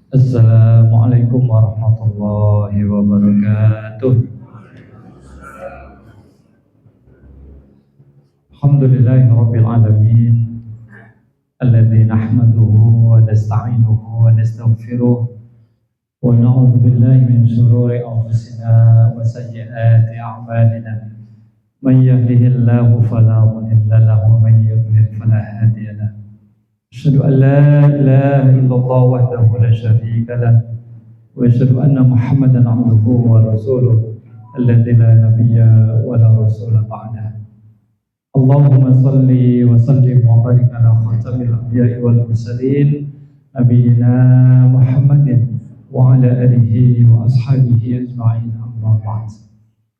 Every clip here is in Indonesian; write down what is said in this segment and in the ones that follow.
Assalamualaikum warahmatullahi wabarakatuh. Alhamdulillahirabbil alamin. Alladzi nahmaduhu wa nasta'inuhu wa nastaghfiruh wa na'udzu billahi min shururi anfusina wa sayyiati a'malina. Man yahdihillahu fala mudilla lahu wa man yudlil fala hadiya lahu. Asyhadu an la ilaha illallah wahdahu la syarika lahu wa asyhadu anna Muhammadan 'abduhu wa rasuluh alladzi la nabiyya wa la rasula ba'dahu. Allahumma salli wa sallim wa barik ala khatamil anbiya'i wal mursalin nabiyyina Muhammadin wa ala alihi wa ashabihi ajma'in, amma ba'd.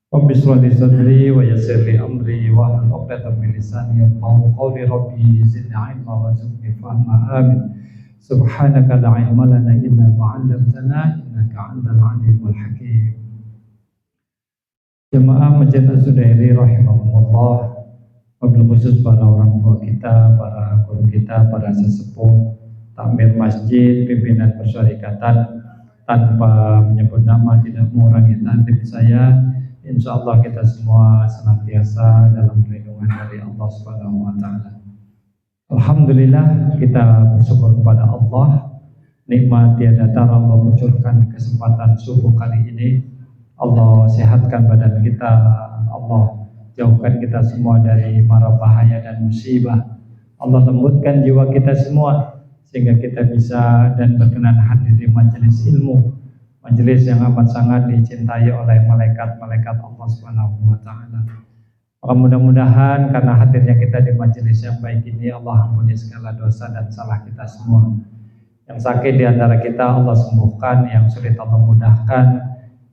Rabbi shrah li sadri wa yassir li amri wa hlul 'uqdatam min lisani yafqahu qawli. Rabbi zidni 'ilma warzuqni fahma. Amin. Subhanaka la 'ilma lana illa ma 'allamtana innaka antal 'alimul hakim. Jemaah Masjid Az-Zudairi rahimahumullah, wabil khusus para orang tua kita, para guru kita, para sesepuh, takmir masjid, pimpinan persyarikatan, tanpa menyebut nama tidak mengurangi takdim saya. Insya Allah kita semua senantiasa dalam perlindungan dari Allah Subhanahu wa Ta'ala. Alhamdulillah, kita bersyukur kepada Allah. Nikmat tiada tara Allah munculkan kesempatan subuh kali ini. Allah sehatkan badan kita, Allah jauhkan kita semua dari mara bahaya dan musibah. Allah lembutkan jiwa kita semua sehingga kita bisa dan berkenan hadir di majelis ilmu, majelis yang amat sangat dicintai oleh malaikat-malaikat Allah Subhanahu wa Ta'ala. Maka mudah-mudahan karena hadirnya kita di majelis yang baik ini, Allah ampuni segala dosa dan salah kita semua. Yang sakit di antara kita Allah sembuhkan, yang sulit Allah mudahkan,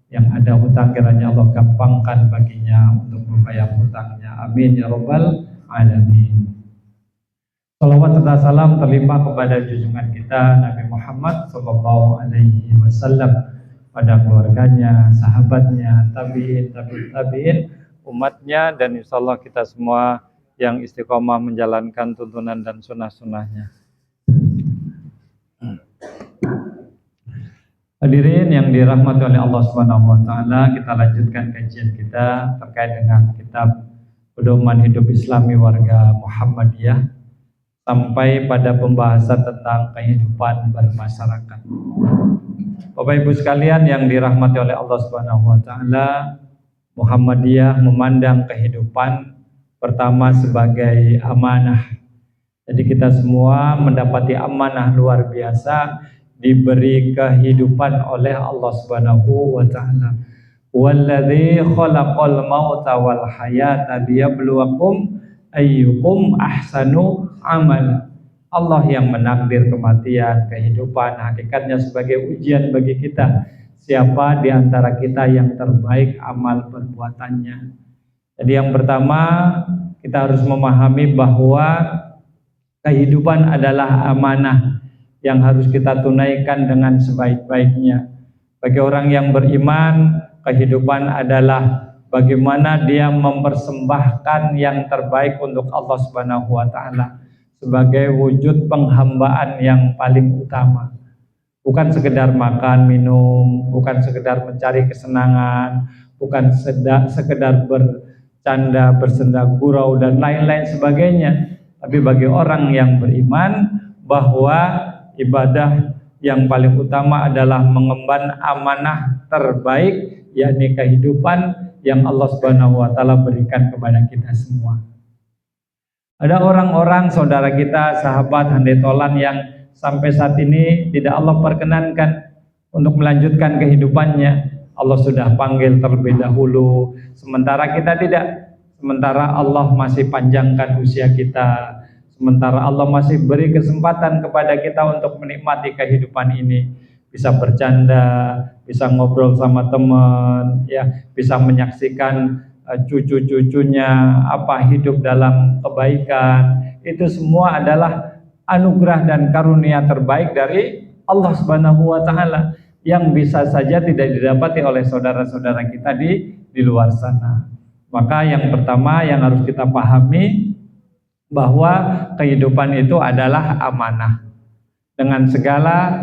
yang ada hutang kiranya Allah gampangkan baginya untuk membayar hutangnya. Amin ya rabbal alamin. Salawat serta salam terlimpah kepada junjungan kita Nabi Muhammad sallallahu alaihi wasallam, pada keluarganya, sahabatnya, tabi'in, umatnya, dan insyaallah kita semua yang istiqomah menjalankan tuntunan dan sunnah-sunnahnya. Hadirin yang dirahmati oleh Allah Subhanahu wa Ta'ala, kita lanjutkan kajian kita terkait dengan kitab Pedoman Hidup Islami Warga Muhammadiyah sampai pada pembahasan tentang kehidupan bermasyarakat. Bapak Ibu sekalian yang dirahmati oleh Allah Subhanahu wa Ta'ala, Muhammadiyah memandang kehidupan pertama sebagai amanah. Jadi kita semua mendapati amanah luar biasa, diberi kehidupan oleh Allah Subhanahu wa Ta'ala. Walladzi khalaqal mauta wal hayata liyabluwakum ayyukum ahsanu amala. Allah yang menakdir kematian, kehidupan, hakikatnya sebagai ujian bagi kita. Siapa di antara kita yang terbaik amal perbuatannya. Jadi yang pertama, kita harus memahami bahwa kehidupan adalah amanah yang harus kita tunaikan dengan sebaik-baiknya. Bagi orang yang beriman, kehidupan adalah bagaimana dia mempersembahkan yang terbaik untuk Allah Subhanahu wa Ta'ala sebagai wujud penghambaan yang paling utama. Bukan sekedar makan, minum, bukan sekedar mencari kesenangan, bukan sekedar bercanda, bersenda gurau dan lain-lain sebagainya. Tapi bagi orang yang beriman bahwa ibadah yang paling utama adalah mengemban amanah terbaik, yakni kehidupan yang Allah Subhanahu wa Ta'ala berikan kepada kita semua. Ada orang-orang saudara kita, sahabat handai tolan yang sampai saat ini tidak Allah perkenankan untuk melanjutkan kehidupannya. Allah sudah panggil terlebih dahulu, sementara kita tidak. Sementara Allah masih panjangkan usia kita, sementara Allah masih beri kesempatan kepada kita untuk menikmati kehidupan ini, bisa bercanda, bisa ngobrol sama teman, ya, bisa menyaksikan cucu-cucunya hidup dalam kebaikan. Itu semua adalah anugerah dan karunia terbaik dari Allah Subhanahu wa Ta'ala yang bisa saja tidak didapati oleh saudara-saudara kita di luar sana. Maka yang pertama yang harus kita pahami bahwa kehidupan itu adalah amanah dengan segala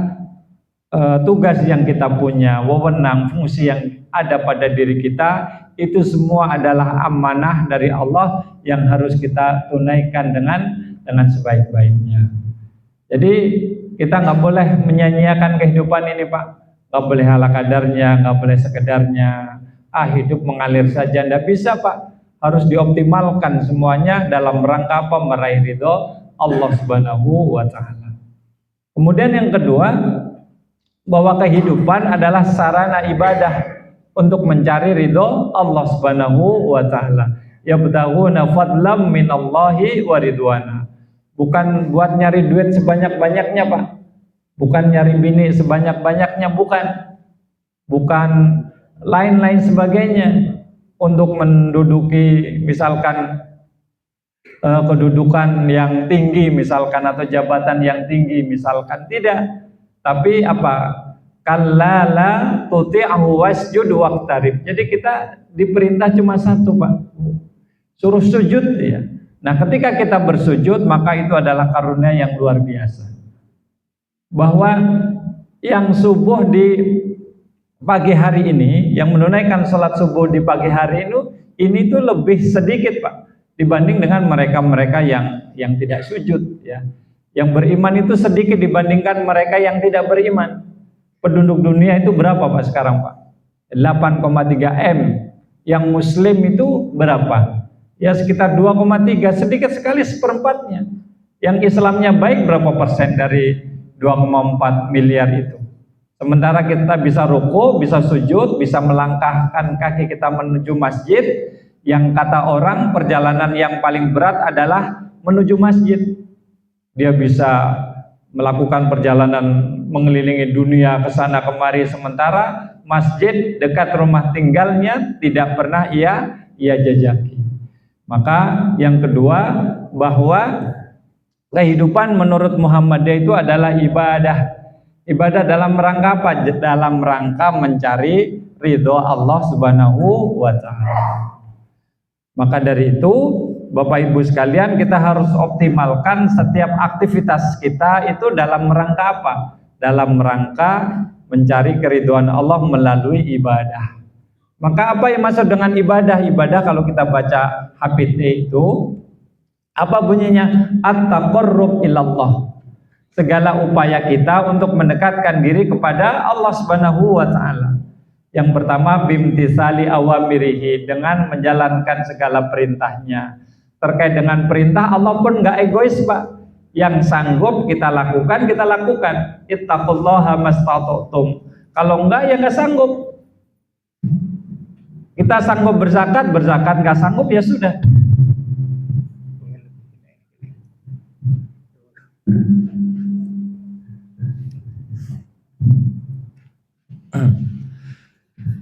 tugas yang kita punya, wewenang, fungsi yang ada pada diri kita, itu semua adalah amanah dari Allah yang harus kita tunaikan dengan sebaik-baiknya. Jadi kita nggak boleh menyanyiakan kehidupan ini, Pak. Nggak boleh ala kadarnya, nggak boleh sekedarnya. Hidup mengalir saja, nggak bisa, Pak. Harus dioptimalkan semuanya dalam rangka apa? Meraih ridho Allah Subhanahu wa Ta'ala. Kemudian yang kedua, bahwa kehidupan adalah sarana ibadah untuk mencari ridho Allah Subhanahu wa Ta'ala. Yabtaghuna fadlam minallahi wa ridwana. Bukan buat nyari duit sebanyak-banyaknya, Pak. Bukan nyari bini sebanyak-banyaknya, bukan lain-lain sebagainya untuk menduduki misalkan kedudukan yang tinggi misalkan, atau jabatan yang tinggi misalkan, tidak. Tapi apa? Kallala tuti'ahu wasjud waqtarib. Jadi kita diperintah cuma satu, Pak. Suruh sujud ya. Nah, ketika kita bersujud, maka itu adalah karunia yang luar biasa. Bahwa yang subuh di pagi hari ini, yang menunaikan sholat subuh di pagi hari ini tuh lebih sedikit, Pak, dibanding dengan mereka-mereka yang tidak sujud ya. Yang beriman itu sedikit dibandingkan mereka yang tidak beriman. Penduduk dunia itu berapa, Pak, sekarang, Pak? 8,3 M. Yang muslim itu berapa? Ya sekitar 2,3, sedikit sekali seperempatnya. Yang Islamnya baik berapa persen dari 2,4 miliar itu? Sementara kita bisa ruku, bisa sujud, bisa melangkahkan kaki kita menuju masjid. Yang kata orang perjalanan yang paling berat adalah menuju masjid. Dia bisa melakukan perjalanan mengelilingi dunia ke sana kemari, sementara masjid dekat rumah tinggalnya tidak pernah ia jajaki. Maka yang kedua, bahwa kehidupan menurut Muhammadiyah itu adalah ibadah. Ibadah dalam rangka apa? Dalam rangka mencari ridho Allah Subhanahu wa Ta'ala. Maka dari itu, Bapak Ibu sekalian, kita harus optimalkan setiap aktivitas kita itu dalam rangka apa? Dalam rangka mencari keridhaan Allah melalui ibadah. Maka apa yang masuk dengan ibadah? Ibadah kalau kita baca HPT itu, apa bunyinya? At-taqarrub ilallah. Segala upaya kita untuk mendekatkan diri kepada Allah Subhanahu wa Ta'ala. Yang pertama, bimtisali awamirihi, dengan menjalankan segala perintahnya. Terkait dengan perintah, Allah pun nggak egois, Pak. Yang sanggup kita lakukan, kita lakukan. Ittaqullaha mastata'tum. Kalau enggak, ya nggak sanggup. Kita sanggup berzakat, nggak sanggup ya sudah.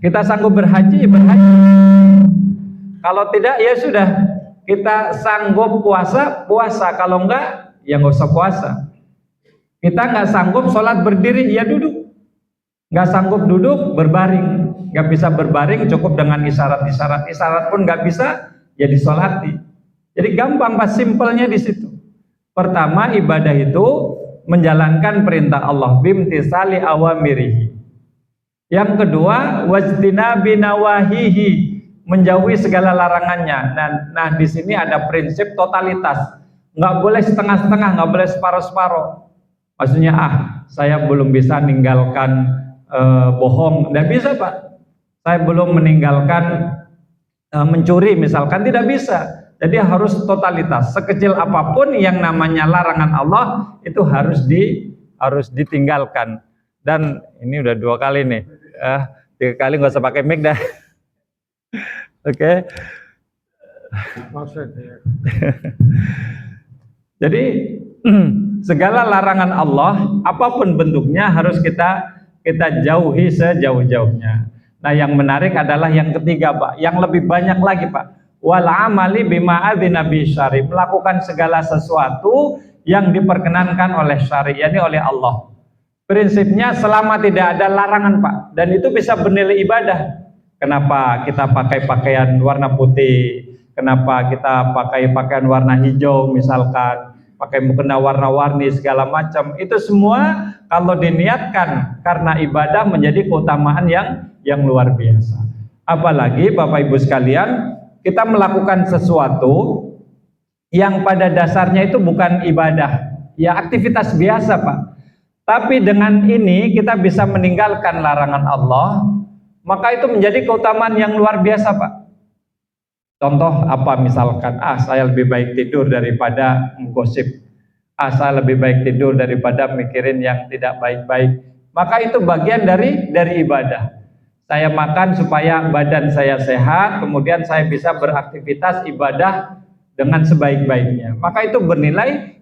Kita sanggup berhaji. Kalau tidak ya sudah. Kita sanggup puasa, kalau enggak ya nggak usah puasa. Kita nggak sanggup sholat berdiri, ya duduk. Nggak sanggup duduk, berbaring. Nggak bisa berbaring, cukup dengan isyarat pun nggak bisa, ya disolati. Jadi gampang, pas simpelnya di situ. Pertama, ibadah itu menjalankan perintah Allah, bimtisali awamirihi. Yang kedua, wajtinabi nawahihi, menjauhi segala larangannya. Nah di sini ada prinsip totalitas. Nggak boleh setengah-setengah, nggak boleh separuh-separuh. Maksudnya, saya belum bisa meninggalkan bohong, nggak bisa, Pak. Saya belum meninggalkan mencuri misalkan, tidak bisa. Jadi harus totalitas. Sekecil apapun yang namanya larangan Allah itu harus ditinggalkan. Dan ini udah 2 kali nih, 3 kali nggak usah pakai mic dah. Oke. Jadi segala larangan Allah apapun bentuknya harus kita jauhi sejauh-jauhnya. Nah, yang menarik adalah yang ketiga, Pak, yang lebih banyak lagi, Pak. Wal amali bima adzina bi syari, melakukan segala sesuatu yang diperkenankan oleh syari, yakni oleh Allah. Prinsipnya selama tidak ada larangan, Pak, dan itu bisa bernilai ibadah. Kenapa kita pakai pakaian warna putih? Kenapa kita pakai pakaian warna hijau misalkan? pakai mukena warna-warni segala macam. Itu semua kalau diniatkan karena ibadah menjadi keutamaan yang luar biasa. Apalagi Bapak Ibu sekalian, kita melakukan sesuatu yang pada dasarnya itu bukan ibadah, ya aktivitas biasa Pak. Tapi dengan ini kita bisa meninggalkan larangan Allah, maka itu menjadi keutamaan yang luar biasa Pak. Contoh apa misalkan, saya lebih baik tidur daripada menggosip, saya lebih baik tidur daripada mikirin yang tidak baik-baik. Maka itu bagian dari ibadah. Saya makan supaya badan saya sehat, kemudian saya bisa beraktivitas ibadah dengan sebaik-baiknya. Maka itu bernilai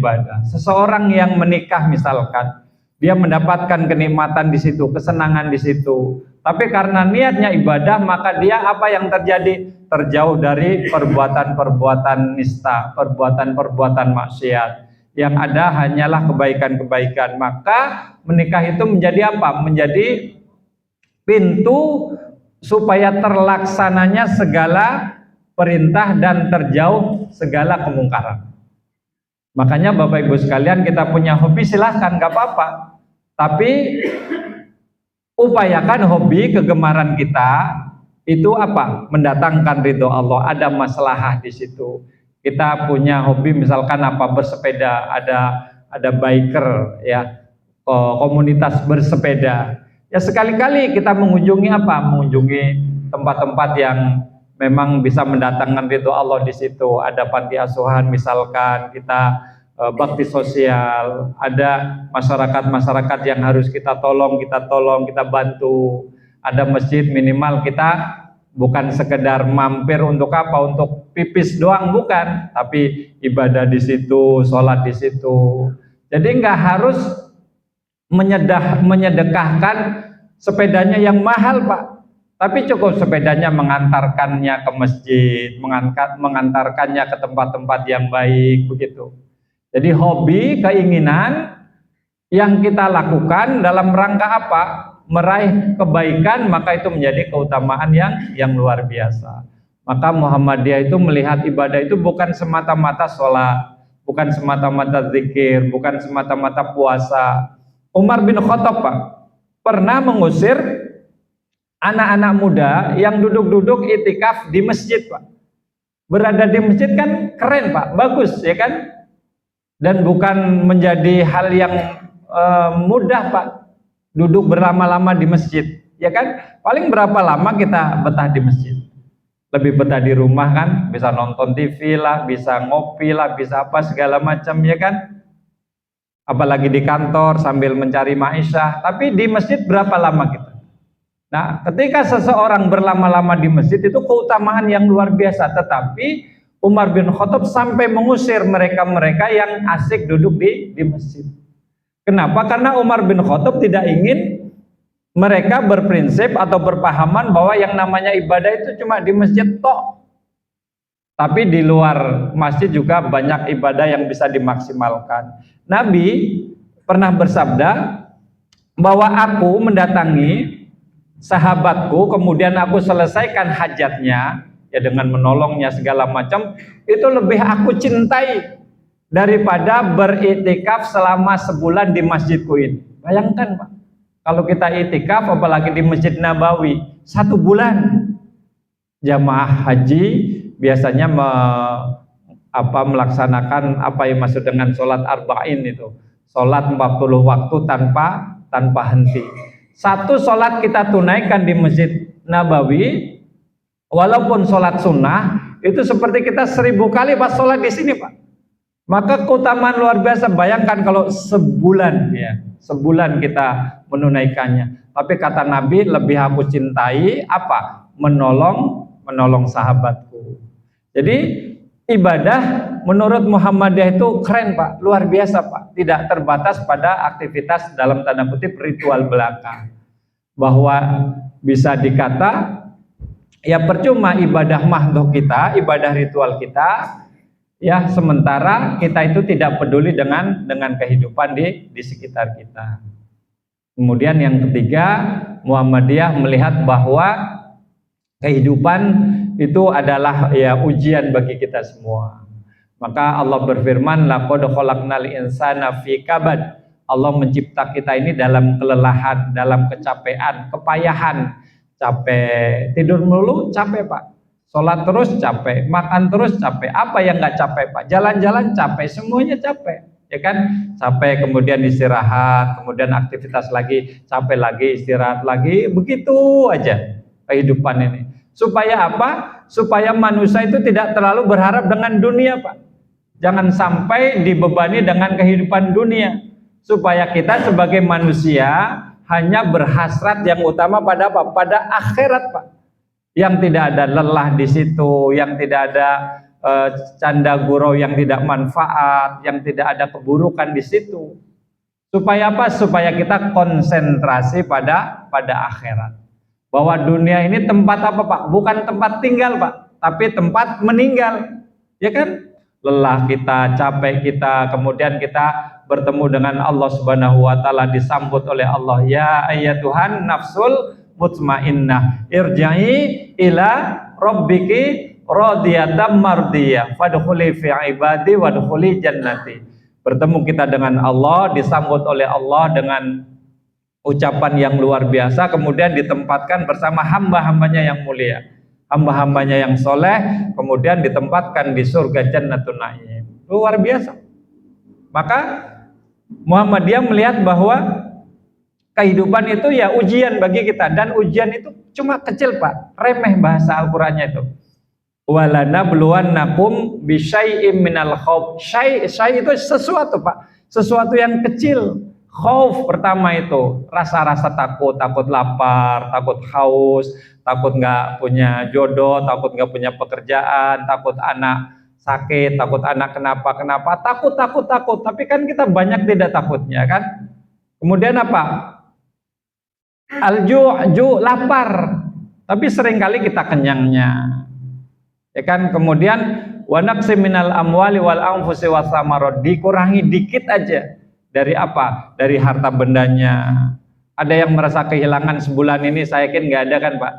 ibadah. Seseorang yang menikah misalkan, dia mendapatkan kenikmatan di situ, kesenangan di situ. Tapi karena niatnya ibadah, maka dia apa yang terjadi? Terjauh dari perbuatan-perbuatan nista, perbuatan-perbuatan maksiat. Yang ada hanyalah kebaikan-kebaikan. Maka menikah itu menjadi apa? Menjadi pintu supaya terlaksananya segala perintah dan terjauh segala kemungkaran. Makanya Bapak Ibu sekalian, kita punya hobi silahkan, gak apa-apa. Tapi upayakan hobi kegemaran kita itu apa? Mendatangkan ridho Allah, ada maslahah di situ. Kita punya hobi misalkan apa? Bersepeda, ada biker ya, komunitas bersepeda. Ya sekali-kali kita mengunjungi apa? Mengunjungi tempat-tempat yang memang bisa mendatangkan ridho Allah di situ. Ada panti asuhan misalkan, kita bakti sosial, ada masyarakat-masyarakat yang harus kita tolong, kita bantu. Ada masjid, minimal kita bukan sekedar mampir untuk apa? Untuk pipis doang, bukan, tapi ibadah di situ, sholat di situ. Jadi nggak harus menyedekahkan sepedanya yang mahal Pak, tapi cukup sepedanya mengantarkannya ke masjid, mengantarkannya ke tempat-tempat yang baik begitu. Jadi hobi, keinginan yang kita lakukan dalam rangka apa? Meraih kebaikan, maka itu menjadi keutamaan yang luar biasa. Maka Muhammadiyah itu melihat ibadah itu bukan semata-mata sholat, bukan semata-mata zikir, bukan semata-mata puasa. Umar bin Khattab Pak pernah mengusir anak-anak muda yang duduk-duduk itikaf di masjid Pak. Berada di masjid kan keren Pak, bagus ya kan? Dan bukan menjadi hal yang mudah Pak, duduk berlama-lama di masjid, ya kan? Paling berapa lama kita betah di masjid? Lebih betah di rumah kan? Bisa nonton TV lah, bisa ngopi lah, bisa apa segala macam ya kan? Apalagi di kantor sambil mencari maisha. Tapi di masjid berapa lama kita? Nah, ketika seseorang berlama-lama di masjid itu keutamaan yang luar biasa. Tetapi Umar bin Khattab sampai mengusir mereka-mereka yang asik duduk di masjid. Kenapa? Karena Umar bin Khattab tidak ingin mereka berprinsip atau berpahaman bahwa yang namanya ibadah itu cuma di masjid toh. Tapi di luar masjid juga banyak ibadah yang bisa dimaksimalkan. Nabi pernah bersabda bahwa aku mendatangi sahabatku, kemudian aku selesaikan hajatnya, ya dengan menolongnya segala macam, itu lebih aku cintai daripada beriktikaf selama sebulan di masjidku ini. Bayangkan Pak, kalau kita iktikaf apalagi di Masjid Nabawi 1 bulan. Jamaah haji biasanya melaksanakan apa yang maksud dengan sholat arba'in itu, sholat 40 waktu tanpa henti. Satu sholat kita tunaikan di Masjid Nabawi, walaupun sholat sunnah itu seperti kita 1000 kali pas sholat di sini Pak. Maka keutamaan luar biasa. Bayangkan kalau sebulan ya, sebulan kita menunaikannya. Tapi kata Nabi, lebih aku cintai apa? Menolong sahabatku. Jadi ibadah menurut Muhammadiyah itu keren Pak, luar biasa Pak. Tidak terbatas pada aktivitas dalam tanda kutip ritual belaka. Bahwa bisa dikata ya percuma ibadah mahdoh kita, ibadah ritual kita, ya sementara kita itu tidak peduli dengan kehidupan di sekitar kita. Kemudian yang ketiga, Muhammadiyah melihat bahwa kehidupan itu adalah ya ujian bagi kita semua. Maka Allah berfirman, laqad khalaqnal insana fi kabad. Allah mencipta kita ini dalam kelelahan, dalam kecapean, kepayahan. Capek tidur melulu, capek Pak. Sholat terus capek, makan terus capek. Apa yang nggak capek Pak? Jalan-jalan capek, semuanya capek. Ya kan? Capek kemudian istirahat, kemudian aktivitas lagi, capek lagi, istirahat lagi, begitu aja kehidupan ini. Supaya apa? Supaya manusia itu tidak terlalu berharap dengan dunia Pak. Jangan sampai dibebani dengan kehidupan dunia. Supaya kita sebagai manusia hanya berhasrat yang utama pada apa? Pada akhirat Pak. Yang tidak ada lelah di situ, yang tidak ada canda gurau yang tidak manfaat, yang tidak ada keburukan di situ. Supaya apa? Supaya kita konsentrasi pada akhirat. Bahwa dunia ini tempat apa Pak? Bukan tempat tinggal Pak, tapi tempat meninggal. Ya kan? Lelah kita, capek kita, kemudian kita bertemu dengan Allah Subhanahu wa taala, disambut oleh Allah, ya ayyatuhan nafsul mutmainnah irja'i ila rabbiki radiyatan mardiyah fadkhuli fi ibadi wadkhuli jannati. Bertemu kita dengan Allah, disambut oleh Allah dengan ucapan yang luar biasa, kemudian ditempatkan bersama hamba-hambanya yang mulia, hamba-hambanya yang soleh, kemudian ditempatkan di surga Jannatun Na'im. Luar biasa. Maka Muhammadiyah melihat bahwa kehidupan itu ya ujian bagi kita, dan ujian itu cuma kecil Pak, remeh bahasa Al-Qur'annya itu. Walana bluwannakum bisyai'im minal khauf. Syai' itu sesuatu Pak, sesuatu yang kecil. Khauf pertama itu rasa-rasa takut, takut lapar, takut haus, takut nggak punya jodoh, takut nggak punya pekerjaan, takut anak sakit, takut anak kenapa, takut. Tapi kan kita banyak tidak takutnya kan. Kemudian apa? Alju lapar, tapi seringkali kita kenyangnya. Ya kan? Kemudian wa naqsi minal amwali wal anfusi was samarat, dikurangi dikit aja. Dari apa? Dari harta bendanya. Ada yang merasa kehilangan sebulan ini, saya yakin nggak ada kan Pak?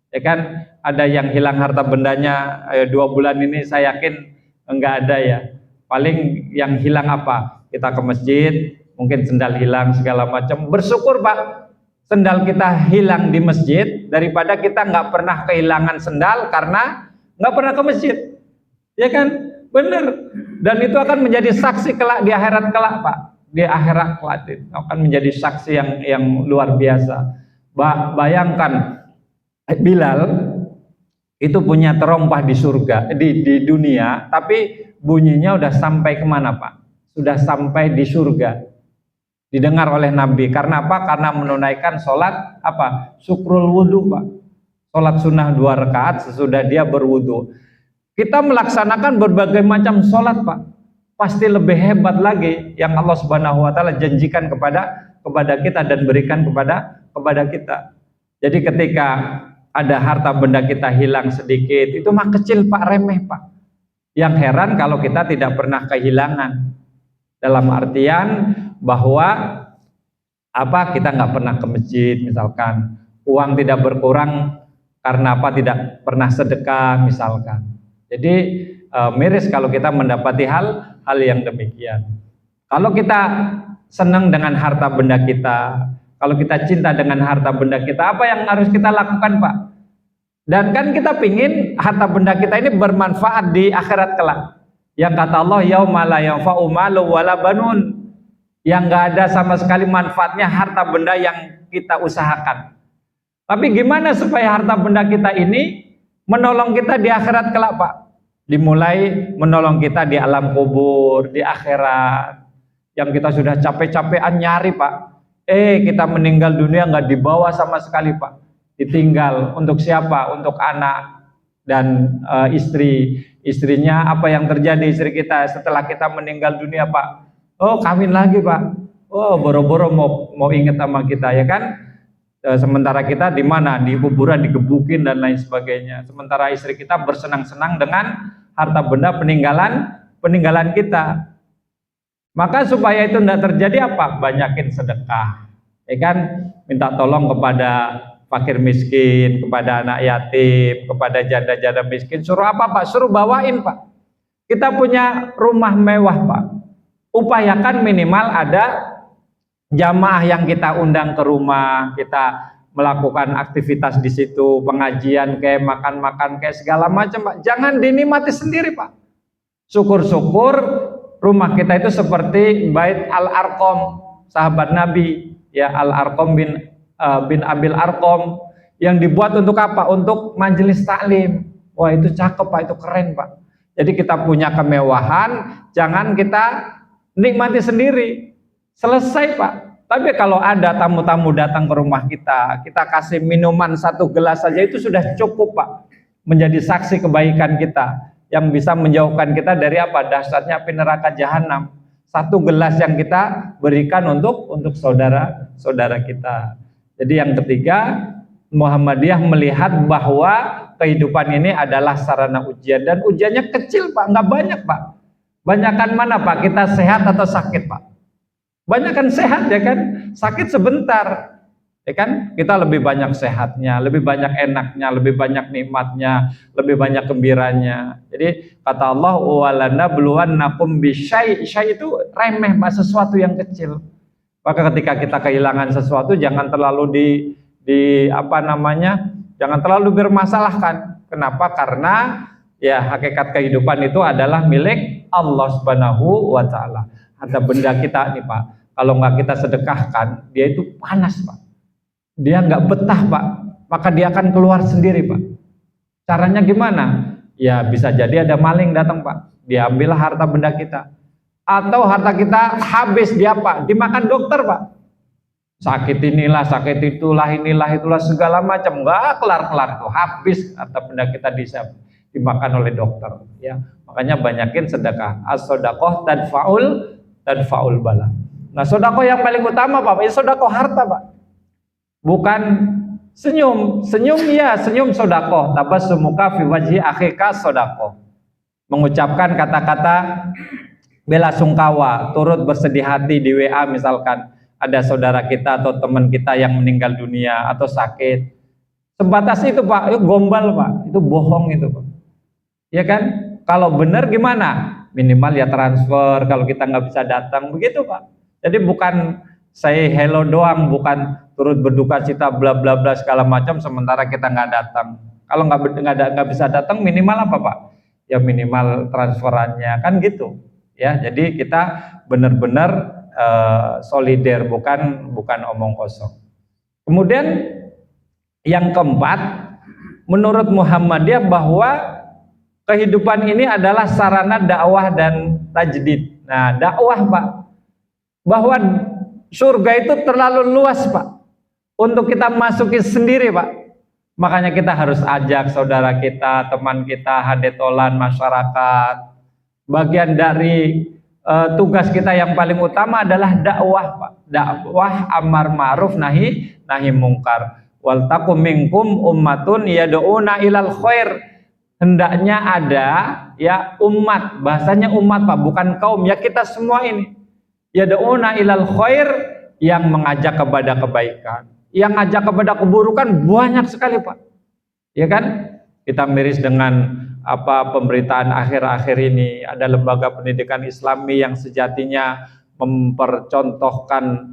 Ya kan? Ada yang hilang harta bendanya 2 bulan ini, saya yakin nggak ada ya. Paling yang hilang apa? Kita ke masjid, mungkin sendal hilang segala macam. Bersyukur Pak, sendal kita hilang di masjid daripada kita nggak pernah kehilangan sendal karena nggak pernah ke masjid. Ya kan? Benar. Dan itu akan menjadi saksi kelak di akhirat kelak Pak. Di akhirat kelak itu akan menjadi saksi yang luar biasa. Bayangkan Bilal itu punya terompah di surga, di dunia, tapi bunyinya udah sampai kemana Pak? Sudah sampai di surga, didengar oleh Nabi. Karena apa? Karena menunaikan sholat apa? Syukrul wudhu Pak. Sholat sunnah 2 rakaat sesudah dia berwudhu. Kita melaksanakan berbagai macam sholat Pak, pasti lebih hebat lagi yang Allah Subhanahu wa taala janjikan kepada kita dan berikan kepada kita. Jadi ketika ada harta benda kita hilang sedikit, itu mah kecil Pak, remeh Pak. Yang heran kalau kita tidak pernah kehilangan, dalam artian bahwa apa, kita nggak pernah ke masjid misalkan, uang tidak berkurang karena apa, tidak pernah sedekah misalkan. Jadi miris kalau kita mendapati hal yang demikian. Kalau kita senang dengan harta benda kita, kalau kita cinta dengan harta benda kita, apa yang harus kita lakukan Pak? Dan kan kita pingin harta benda kita ini bermanfaat di akhirat kelak. Yang kata Allah, yauma la yanfa'u malu wala banun, yang nggak ada sama sekali manfaatnya harta benda yang kita usahakan. Tapi gimana supaya harta benda kita ini menolong kita di akhirat kelak Pak? Dimulai menolong kita di alam kubur, di akhirat. Yang kita sudah capek-capekan nyari Pak, kita meninggal dunia nggak dibawa sama sekali Pak. Ditinggal untuk siapa? Untuk anak dan istrinya. Apa yang terjadi istri kita setelah kita meninggal dunia Pak? Oh, kawin lagi Pak. Oh, boro-boro mau inget sama kita ya kan? Sementara kita di mana? Di kuburan digebukin dan lain sebagainya. Sementara istri kita bersenang-senang dengan harta benda peninggalan kita. Maka supaya itu tidak terjadi apa? Banyakin sedekah. Ya kan? Minta tolong kepada fakir miskin, kepada anak yatim, kepada janda-janda miskin. Suruh apa Pak? Suruh bawain Pak. Kita punya rumah mewah Pak, upayakan minimal ada jamaah yang kita undang ke rumah, kita melakukan aktivitas di situ, pengajian kayak makan-makan kayak segala macam Pak. Jangan dinikmati sendiri Pak. Syukur-syukur rumah kita itu seperti Bait Al-Arqam, sahabat Nabi ya, Al-Arqam bin Abil Arqam, yang dibuat untuk apa? Untuk majelis taklim. Wah, itu cakep Pak, itu keren Pak. Jadi kita punya kemewahan, jangan kita nikmati sendiri. Selesai Pak. Tapi kalau ada tamu-tamu datang ke rumah kita, kita kasih minuman 1 gelas saja itu sudah cukup Pak, menjadi saksi kebaikan kita, yang bisa menjauhkan kita dari apa? Dahsyatnya api neraka jahanam. 1 gelas yang kita berikan untuk saudara-saudara kita. Jadi yang ketiga, Muhammadiyah melihat bahwa kehidupan ini adalah sarana ujian, dan ujiannya kecil Pak, nggak banyak Pak. Banyakan mana Pak? Kita sehat atau sakit Pak? Banyakan sehat ya kan, sakit sebentar ya kan, kita lebih banyak sehatnya, lebih banyak enaknya, lebih banyak nikmatnya, lebih banyak gembiranya. Jadi kata Allah, walana bluwannakum bisyai, syai itu remeh Pak, sesuatu yang kecil. Maka ketika kita kehilangan sesuatu, jangan terlalu jangan terlalu bermasalahkan. Kenapa? Karena ya hakikat kehidupan itu adalah milik Allah Subhanahu wa taala. Ada benda kita nih Pak, kalau nggak kita sedekahkan, dia itu panas Pak, dia nggak betah Pak, maka dia akan keluar sendiri Pak. Caranya gimana? Ya bisa jadi ada maling datang Pak, diambil harta benda kita, atau harta kita habis dia Pak, dimakan dokter Pak. Sakit inilah, sakit itulah, itulah segala macam, nggak kelar-kelar itu, habis harta benda kita dimakan oleh dokter. Ya, makanya banyakin sedekah. As-shadaqah tadfa'ul bala. Nah, sedekah yang paling utama Pak, ya sedekah harta Pak. Bukan senyum ya, senyum sedekah. Tabassumuka fi wajhi akhika sedekah. Mengucapkan kata-kata bela sungkawa, turut bersedih hati di WA misalkan ada saudara kita atau teman kita yang meninggal dunia atau sakit. Sebatas itu Pak, itu gombal Pak, itu bohong itu Pak. Ya kan? Kalau benar gimana? Minimal ya transfer kalau kita nggak bisa datang, begitu Pak. Jadi bukan say hello doang, bukan turut berduka cita bla bla bla segala macam sementara kita nggak datang. Kalau nggak bisa datang, minimal apa Pak? Ya minimal transferannya kan gitu. Ya, jadi kita benar-benar solider, bukan omong kosong. Kemudian yang keempat, menurut Muhammadiyah bahwa kehidupan ini adalah sarana dakwah dan tajdid. Nah, dakwah Pak, bahwa surga itu terlalu luas Pak untuk kita masuki sendiri Pak. Makanya kita harus ajak saudara kita, teman kita, hadetolan, masyarakat. Bagian dari tugas kita yang paling utama adalah dakwah Pak. Dakwah amar ma'ruf nahi mungkar. Wal takum minkum ummatun yad'una ilal khair. Hendaknya ada ya umat, bahasanya umat Pak, bukan kaum, ya kita semua ini. Yad'una ilal khair, yang mengajak kepada kebaikan. Yang ngajak kepada keburukan banyak sekali Pak. Ya kan? Kita miris dengan pemberitaan akhir-akhir ini, ada lembaga pendidikan Islami yang sejatinya mempercontohkan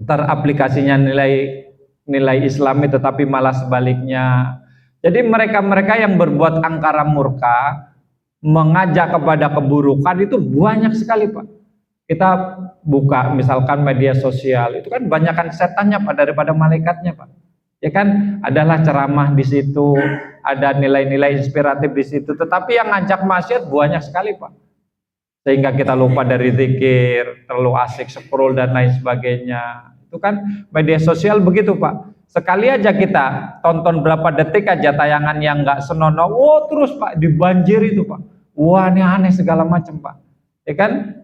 teraplikasinya nilai Islami, tetapi malah sebaliknya. Jadi mereka-mereka yang berbuat angkara murka, mengajak kepada keburukan itu banyak sekali Pak. Kita buka misalkan media sosial, itu kan banyakkan setannya Pak daripada malaikatnya Pak. Ya kan, adalah ceramah di situ, ada nilai-nilai inspiratif di situ, tetapi yang ngajak maksiat banyak sekali Pak. Sehingga kita lupa dari zikir, terlalu asik scroll dan lain sebagainya. Itu kan media sosial begitu Pak. Sekali aja kita tonton berapa detik aja tayangan yang nggak senonoh, terus Pak dibanjir itu Pak. Wah, ini aneh segala macam Pak. Ya kan?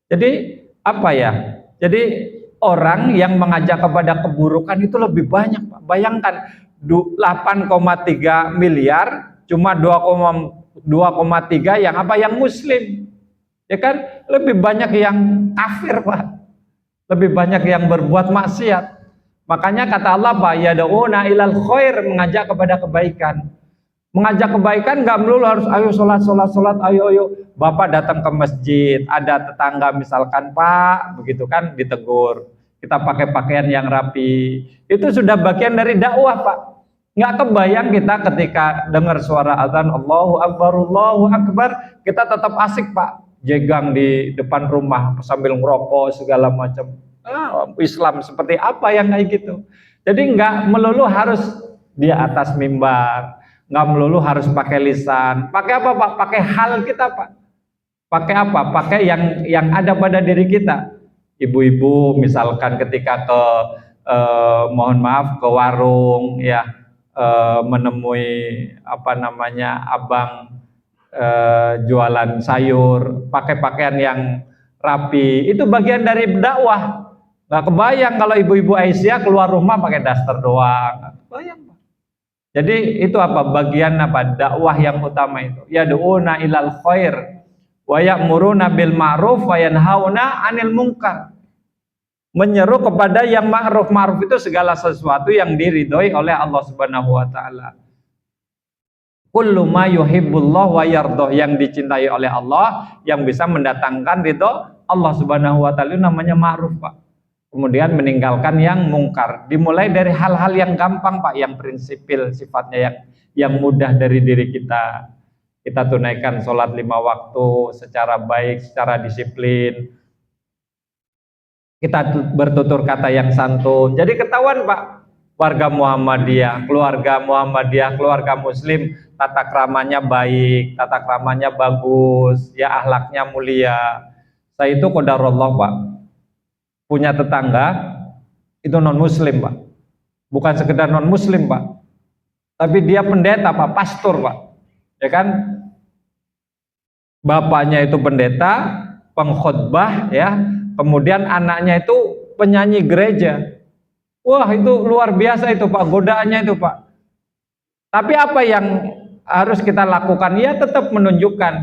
Jadi apa ya? Jadi orang yang mengajak kepada keburukan itu lebih banyak Pak. Bayangkan 8,3 miliar cuma 2,3 yang muslim. Ya kan? Lebih banyak yang kafir Pak. Lebih banyak yang berbuat maksiat. Makanya kata Allah Pak, yad'una ilal khair, mengajak kepada kebaikan. Mengajak kebaikan nggak melulu harus ayo sholat, ayo. Bapak datang ke masjid, ada tetangga misalkan, Pak, begitu kan, ditegur. Kita pakai pakaian yang rapi. Itu sudah bagian dari dakwah, Pak. Nggak kebayang kita ketika dengar suara azan Allahu Akbar, kita tetap asik, Pak. Jegang di depan rumah sambil ngerokok segala macam. Islam seperti apa yang kayak gitu. Jadi nggak melulu harus di atas mimbar, nggak melulu harus pakai lisan. Pakai apa, Pak? Pakai hal kita, Pak. Pakai apa? Pakai yang ada pada diri kita. Ibu-ibu misalkan ketika ke mohon maaf ke warung ya, menemui apa namanya abang jualan sayur, pakai pakaian yang rapi, itu bagian dari dakwah. Nggak kebayang kalau ibu-ibu Aisyah keluar rumah pakai daster doang. Nggak kebayang, Pak. Jadi itu apa? Bagian apa? Dakwah yang utama itu. Yad'una ilal khair wa ya'muruna bil ma'ruf wa yanhauna 'anil munkar. Menyeru kepada yang ma'ruf. Ma'ruf itu segala sesuatu yang diridhoi oleh Allah Subhanahu wa taala. Kullu ma yuhibbullah wa yardhah, yang dicintai oleh Allah, yang bisa mendatangkan ridho Allah Subhanahu wa taala, namanya ma'ruf, Pak. Kemudian meninggalkan yang mungkar. Dimulai dari hal-hal yang gampang, Pak, yang prinsipil sifatnya, yang mudah dari diri kita. Kita tunaikan sholat 5 waktu secara baik, secara disiplin. Kita bertutur kata yang santun. Jadi ketahuan, Pak, warga Muhammadiyah, keluarga Muslim, tata kramanya baik, tata kramanya bagus, ya akhlaknya mulia. Saya itu qadarullah, Pak, punya tetangga itu non Muslim, Pak. Bukan sekedar non Muslim, Pak, tapi dia pendeta, Pak, pastor, Pak. Ya kan, bapaknya itu pendeta, pengkhotbah, ya, kemudian anaknya itu penyanyi gereja. Wah, itu luar biasa itu, Pak, godaannya itu, Pak. Tapi apa yang harus kita lakukan? Ya tetap menunjukkan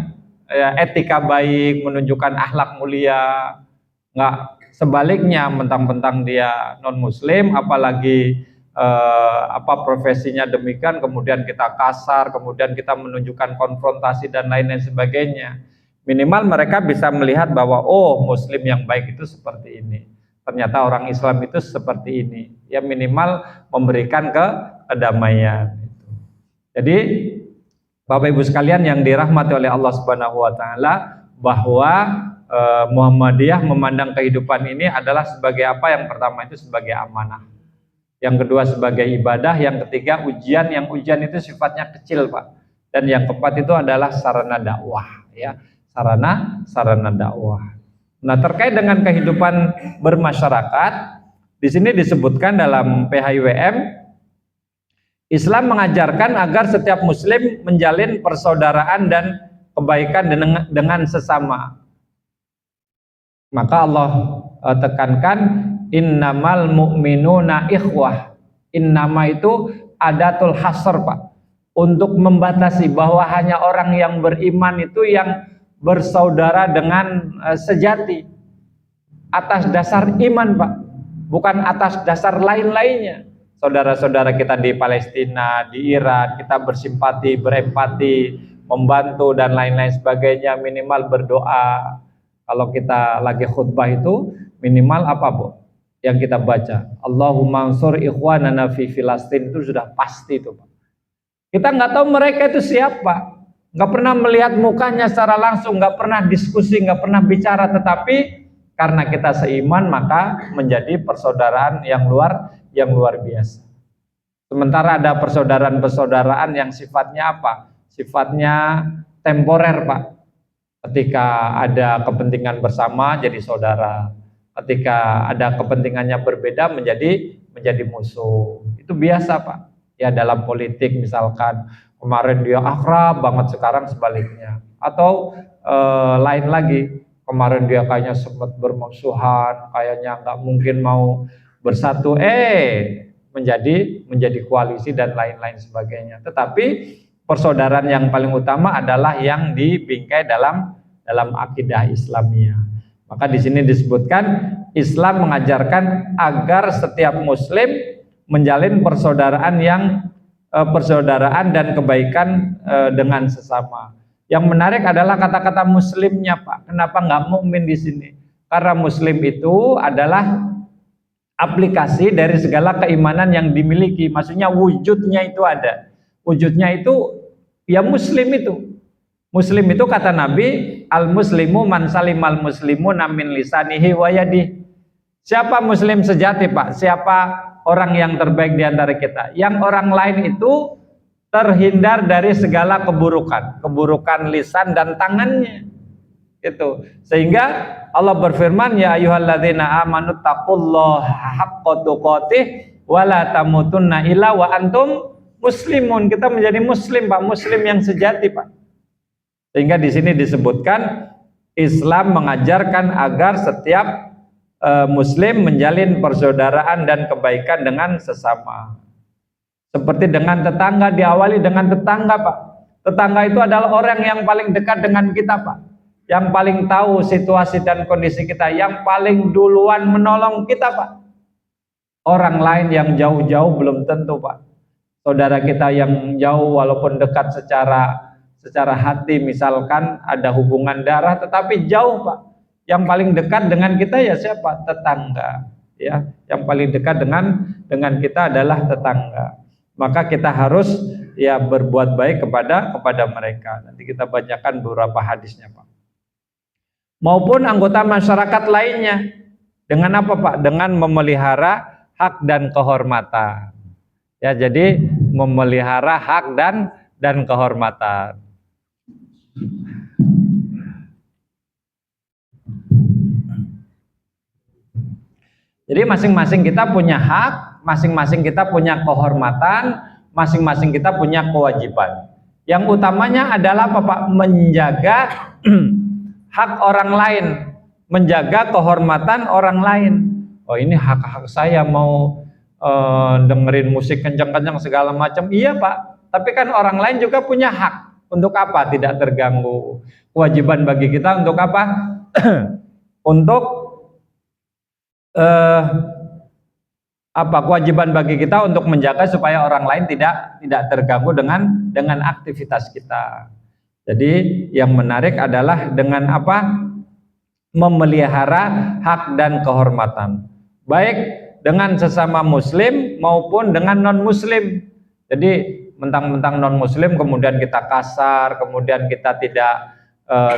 ya, etika baik, menunjukkan akhlak mulia. Nggak sebaliknya mentang-mentang dia non Muslim, apalagi profesinya demikian, kemudian kita kasar, kemudian kita menunjukkan konfrontasi dan lain-lain sebagainya. Minimal mereka bisa melihat bahwa oh, Muslim yang baik itu seperti ini, ternyata orang Islam itu seperti ini. Ya minimal memberikan kedamaian. Jadi Bapak Ibu sekalian yang dirahmati oleh Allah Subhanahu wa taala, bahwa Muhammadiyah memandang kehidupan ini adalah sebagai apa? Yang pertama itu sebagai amanah, yang kedua sebagai ibadah, yang ketiga ujian, yang ujian itu sifatnya kecil, Pak, dan yang keempat itu adalah sarana dakwah, ya, sarana dakwah. Nah, terkait dengan kehidupan bermasyarakat, di sini disebutkan dalam PHIWM, Islam mengajarkan agar setiap muslim menjalin persaudaraan dan kebaikan dengan sesama. Maka Allah tekankan innamal mu'minuna ikhwah. Innama itu adatul hasr, Pak, untuk membatasi bahwa hanya orang yang beriman itu yang bersaudara dengan sejati atas dasar iman, Pak, bukan atas dasar lain-lainnya. Saudara-saudara kita di Palestina, di Iran, kita bersimpati, berempati, membantu dan lain-lain sebagainya. Minimal berdoa. Kalau kita lagi khutbah itu minimal apa, Bu? Yang kita baca, Allahumma ansur ikhwanana fi Filastin, itu sudah pasti itu, Pak. Kita nggak tahu mereka itu siapa, nggak pernah melihat mukanya secara langsung, nggak pernah diskusi, nggak pernah bicara, tetapi karena kita seiman maka menjadi persaudaraan yang luar biasa. Sementara ada persaudaraan yang sifatnya apa? Sifatnya temporer, Pak. Ketika ada kepentingan bersama jadi saudara, ketika ada kepentingannya berbeda menjadi musuh. Itu biasa, Pak. Ya dalam politik misalkan, kemarin dia akrab banget, sekarang sebaliknya. Atau lain lagi, kemarin dia kayaknya sempat bermusuhan, kayaknya nggak mungkin mau bersatu, menjadi koalisi dan lain-lain sebagainya. Tetapi persaudaraan yang paling utama adalah yang dibingkai dalam akidah Islamiyah. Maka di sini disebutkan Islam mengajarkan agar setiap muslim menjalin persaudaraan yang persaudaraan dan kebaikan dengan sesama. Yang menarik adalah kata-kata muslimnya, Pak. Kenapa nggak mukmin di sini? Karena muslim itu adalah aplikasi dari segala keimanan yang dimiliki. Maksudnya wujudnya itu ada. Wujudnya itu ya muslim itu. Muslim itu kata Nabi, al-muslimu man salimal muslimu min lisanihi wa yadihi. Siapa muslim sejati, Pak? Siapa orang yang terbaik di antara kita? Yang orang lain itu terhindar dari segala keburukan, keburukan lisan dan tangannya. Gitu. Sehingga Allah berfirman, ya ayyuhalladzina amanu taqullaha haqqa tuqatih wa la tamutunna illa wa antum muslimun. Kita menjadi muslim, Pak, muslim yang sejati, Pak. Sehingga di sini disebutkan Islam mengajarkan agar setiap muslim menjalin persaudaraan dan kebaikan dengan sesama. Seperti dengan tetangga, diawali dengan tetangga, Pak. Tetangga itu adalah orang yang paling dekat dengan kita, Pak. Yang paling tahu situasi dan kondisi kita, yang paling duluan menolong kita, Pak. Orang lain yang jauh-jauh belum tentu, Pak. Saudara kita yang jauh walaupun dekat secara hati, misalkan ada hubungan darah tetapi jauh, Pak. Yang paling dekat dengan kita ya siapa? Tetangga. Ya, yang paling dekat dengan kita adalah tetangga. Maka kita harus ya berbuat baik kepada mereka. Nanti kita bacakan beberapa hadisnya, Pak. Maupun anggota masyarakat lainnya. Dengan apa, Pak? Dengan memelihara hak dan kehormatan. Ya, jadi memelihara hak dan kehormatan. Jadi masing-masing kita punya hak, masing-masing kita punya kehormatan, masing-masing kita punya kewajiban. Yang utamanya adalah apa, Pak? Menjaga hak orang lain, menjaga kehormatan orang lain. Oh, ini hak-hak saya, mau dengerin musik kencang-kencang segala macam. Iya, Pak. Tapi kan orang lain juga punya hak. Untuk apa? Tidak terganggu. Kewajiban bagi kita untuk apa? Untuk kewajiban bagi kita untuk menjaga supaya orang lain tidak terganggu dengan aktivitas kita. Jadi yang menarik adalah dengan apa? Memelihara hak dan kehormatan, baik dengan sesama muslim maupun dengan non muslim. Jadi mentang-mentang non muslim kemudian kita kasar, kemudian kita tidak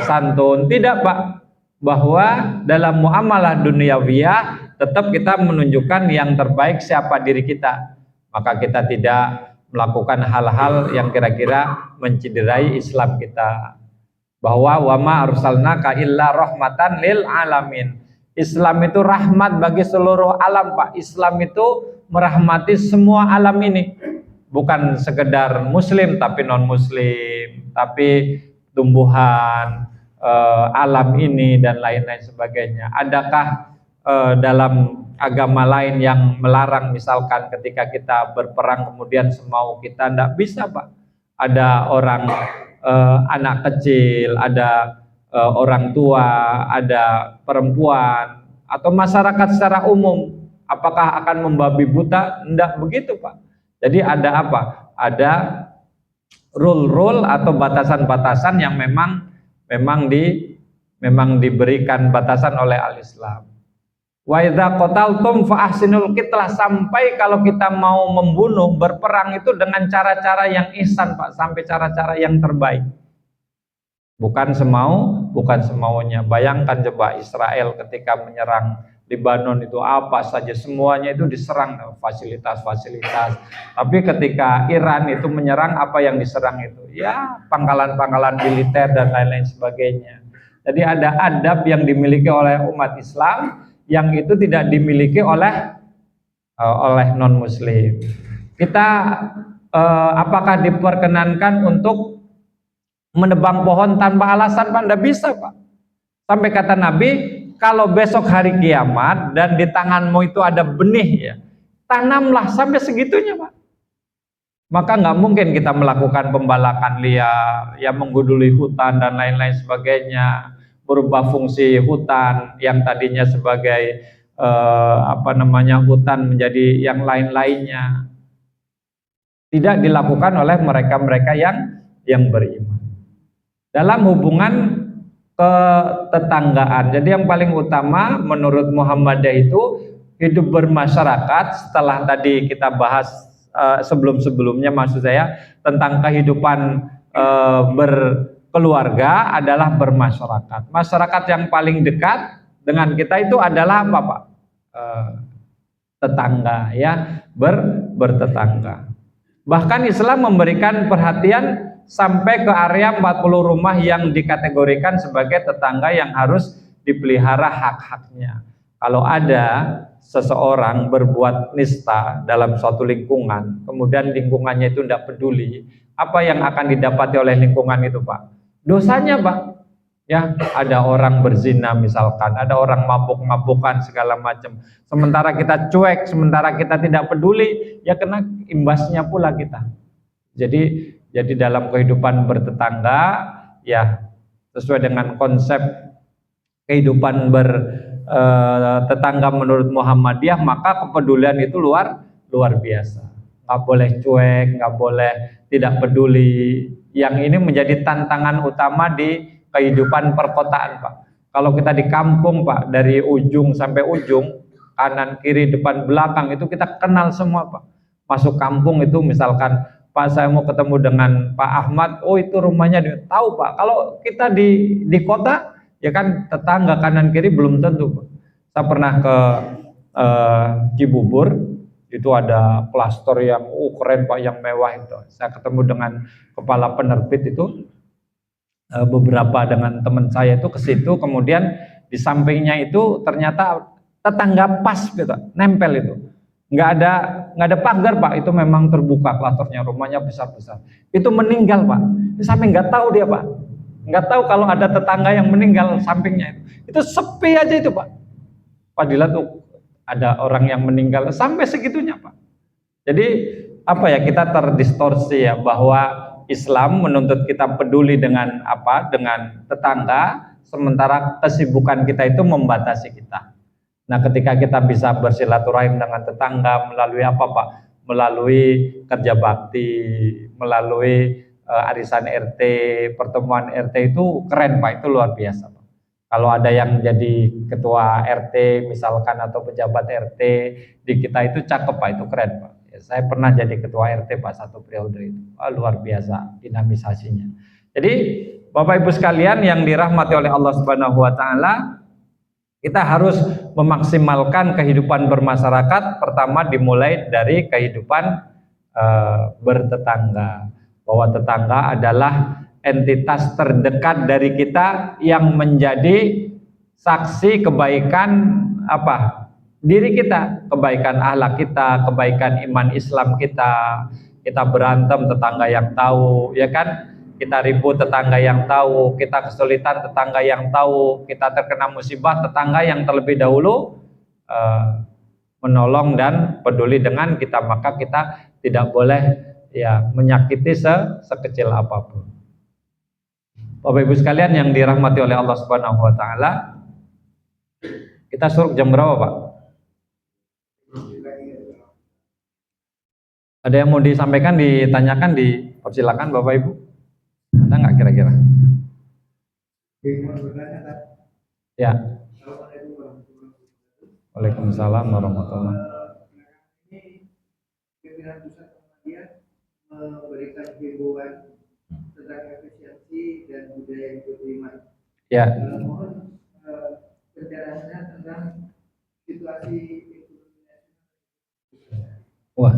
santun, tidak, Pak. Bahwa dalam muamalah duniawiyah tetap kita menunjukkan yang terbaik siapa diri kita. Maka kita tidak melakukan hal-hal yang kira-kira menciderai Islam kita. Bahwa wama arsalnaka illa rahmatan lil alamin. Islam itu rahmat bagi seluruh alam, Pak. Islam itu merahmati semua alam ini. Bukan sekedar muslim tapi non muslim, tapi tumbuhan, alam ini dan lain-lain sebagainya. Adakah dalam agama lain yang melarang misalkan ketika kita berperang kemudian semau kita? Tidak bisa, Pak. Ada orang anak kecil, ada orang tua, ada perempuan atau masyarakat secara umum, apakah akan membabi buta? Tidak begitu, Pak. Jadi ada apa? Ada rule-rule atau batasan-batasan yang memang diberikan batasan oleh al-Islam. Wa idza qataltum fa ahsinul qitlah, sampai kalau kita mau membunuh, berperang itu dengan cara-cara yang ihsan, Pak, sampai cara-cara yang terbaik. Bukan semaunya. Bayangkan coba Israel ketika menyerang Lebanon itu apa saja semuanya itu diserang, fasilitas-fasilitas. Tapi ketika Iran itu menyerang, apa yang diserang itu? Ya, pangkalan-pangkalan militer dan lain-lain sebagainya. Jadi ada adab yang dimiliki oleh umat Islam yang itu tidak dimiliki oleh non muslim. Kita apakah diperkenankan untuk menebang pohon tanpa alasan, Pak? Tidak bisa, Pak. Sampai kata Nabi, kalau besok hari kiamat dan di tanganmu itu ada benih, ya, tanamlah sampai segitunya, Pak. Maka nggak mungkin kita melakukan pembalakan liar, ya, menggunduli hutan dan lain-lain sebagainya, berubah fungsi hutan yang tadinya sebagai hutan menjadi yang lain-lainnya. tidak dilakukan oleh mereka-mereka yang beriman. Dalam hubungan ketetanggaan, jadi yang paling utama menurut Muhammadiyah itu hidup bermasyarakat. Setelah tadi kita bahas sebelum-sebelumnya, maksud saya tentang kehidupan berkeluarga adalah bermasyarakat. Masyarakat yang paling dekat dengan kita itu adalah apa, Pak? Tetangga, ya, bertetangga. Bahkan Islam memberikan perhatian sampai ke area 40 rumah yang dikategorikan sebagai tetangga yang harus dipelihara hak-haknya. Kalau ada seseorang berbuat nista dalam suatu lingkungan, kemudian lingkungannya itu tidak peduli, apa yang akan didapati oleh lingkungan itu, Pak? Dosanya, Pak. Ya, ada orang berzina misalkan, ada orang mabuk-mabukan segala macam. Sementara kita cuek, sementara kita tidak peduli, ya kena imbasnya pula kita. Jadi dalam kehidupan bertetangga, ya sesuai dengan konsep kehidupan bertetangga menurut Muhammadiyah, maka kepedulian itu luar biasa. Nggak boleh cuek, nggak boleh tidak peduli. Yang ini menjadi tantangan utama di kehidupan perkotaan, Pak. Kalau kita di kampung, Pak, dari ujung sampai ujung, kanan, kiri, depan, belakang, itu kita kenal semua, Pak. Masuk kampung itu misalkan, Pak, saya mau ketemu dengan Pak Ahmad, oh itu rumahnya, tahu, Pak. Kalau kita di kota, ya kan tetangga kanan kiri belum tentu, Pak. Saya pernah ke Cibubur, itu ada klaster yang keren, Pak, yang mewah itu. Saya ketemu dengan kepala penerbit itu, beberapa dengan teman saya itu ke situ, kemudian di sampingnya itu ternyata tetangga pas gitu, nempel itu. Nggak ada pagar, Pak, itu memang terbuka klasternya, rumahnya besar-besar. Itu meninggal, Pak. Sampai nggak tahu dia, Pak. Nggak tahu kalau ada tetangga yang meninggal sampingnya itu. Itu sepi aja itu, Pak. Padahal tuh ada orang yang meninggal sampai segitunya, Pak. Jadi apa ya, kita terdistorsi ya, bahwa Islam menuntut kita peduli dengan apa? Dengan tetangga, sementara kesibukan kita itu membatasi kita. Nah, ketika kita bisa bersilaturahim dengan tetangga melalui apa, Pak? Melalui kerja bakti, melalui arisan RT, pertemuan RT, itu keren, Pak, itu luar biasa, Pak. Kalau ada yang jadi ketua RT misalkan atau pejabat RT di kita itu cakep, Pak, itu keren, Pak. Saya pernah jadi ketua RT, Pak, satu periode itu. Luar biasa dinamisasinya. Jadi Bapak Ibu sekalian yang dirahmati oleh Allah Subhanahu wa taala, kita harus memaksimalkan kehidupan bermasyarakat. Pertama dimulai dari kehidupan bertetangga. Bahwa tetangga adalah entitas terdekat dari kita yang menjadi saksi kebaikan apa? Diri kita, kebaikan akhlak kita, kebaikan iman Islam kita. Kita berantem, tetangga yang tahu, ya kan? Kita ribut, tetangga yang tahu. Kita kesulitan, tetangga yang tahu. Kita terkena musibah, tetangga yang terlebih dahulu menolong dan peduli dengan kita. Maka kita tidak boleh ya menyakiti sekecil apapun. Bapak Ibu sekalian yang dirahmati oleh Allah Subhanahu wa taala, kita suruh jam berapa, Pak? Ada yang mau disampaikan, ditanyakan, dipersilakan Bapak Ibu. Ada nggak kira-kira? Ya. Waalaikumsalam warahmatullahi wabarakatuh. Memberikan himbauan tentang efisiensi dan budaya hidup beriman. Ya. Mohon penjelasannya tentang situasi Wah,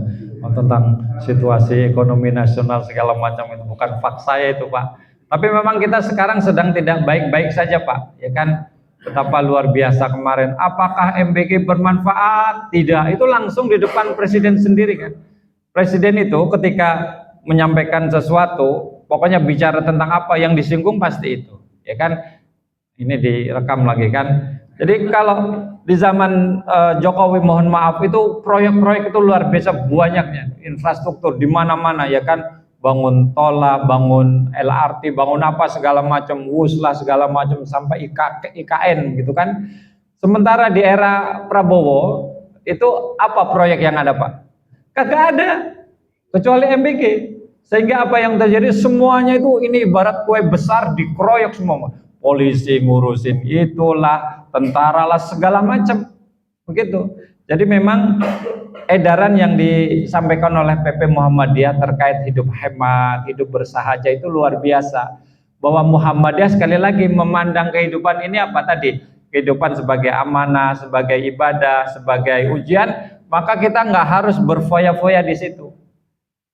tentang situasi ekonomi nasional segala macam itu bukan fak saya itu, Pak. Tapi memang kita sekarang sedang tidak baik-baik saja, Pak. Ya kan, betapa luar biasa kemarin. Apakah MBG bermanfaat? Tidak. Itu langsung di depan presiden sendiri kan. Presiden itu ketika menyampaikan sesuatu, pokoknya bicara tentang apa yang disinggung pasti itu. Ya kan? Ini direkam lagi kan. Jadi kalau di zaman Jokowi, mohon maaf, itu proyek-proyek itu luar biasa banyaknya, infrastruktur di mana-mana, ya kan, bangun tol lah, bangun LRT, bangun apa segala macam, WUS lah segala macam, sampai IKN gitu kan. Sementara di era Prabowo itu apa proyek yang ada, Pak? Kagak ada. kecuali MBG. Sehingga apa yang terjadi semuanya itu ini ibarat kue besar dikeroyok semua. Polisi ngurusin itulah, tentara lah segala macam. Begitu. Jadi memang edaran yang disampaikan oleh PP Muhammadiyah terkait hidup hemat, hidup bersahaja itu luar biasa. Bahwa Muhammadiyah sekali lagi memandang kehidupan ini apa tadi? Kehidupan sebagai amanah, sebagai ibadah, sebagai ujian, maka kita nggak harus berfoya-foya di situ.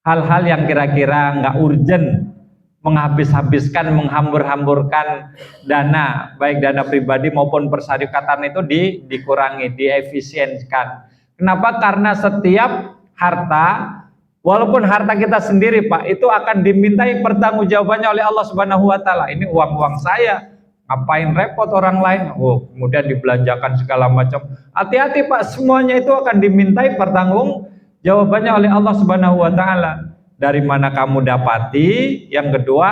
Hal-hal yang kira-kira nggak urgent, menghabis-habiskan, menghambur-hamburkan dana, baik dana pribadi maupun persyarikatan itu dikurangi, diefisienkan. Kenapa? Karena setiap harta, walaupun harta kita sendiri Pak, itu akan dimintai pertanggungjawabannya oleh Allah Subhanahu Wa Taala. Ini uang saya, ngapain repot orang lain? Oh, kemudian dibelanjakan segala macam. Hati-hati Pak, semuanya itu akan dimintai pertanggungjawabannya oleh Allah Subhanahu Wa Taala. Dari mana kamu dapati? Yang kedua,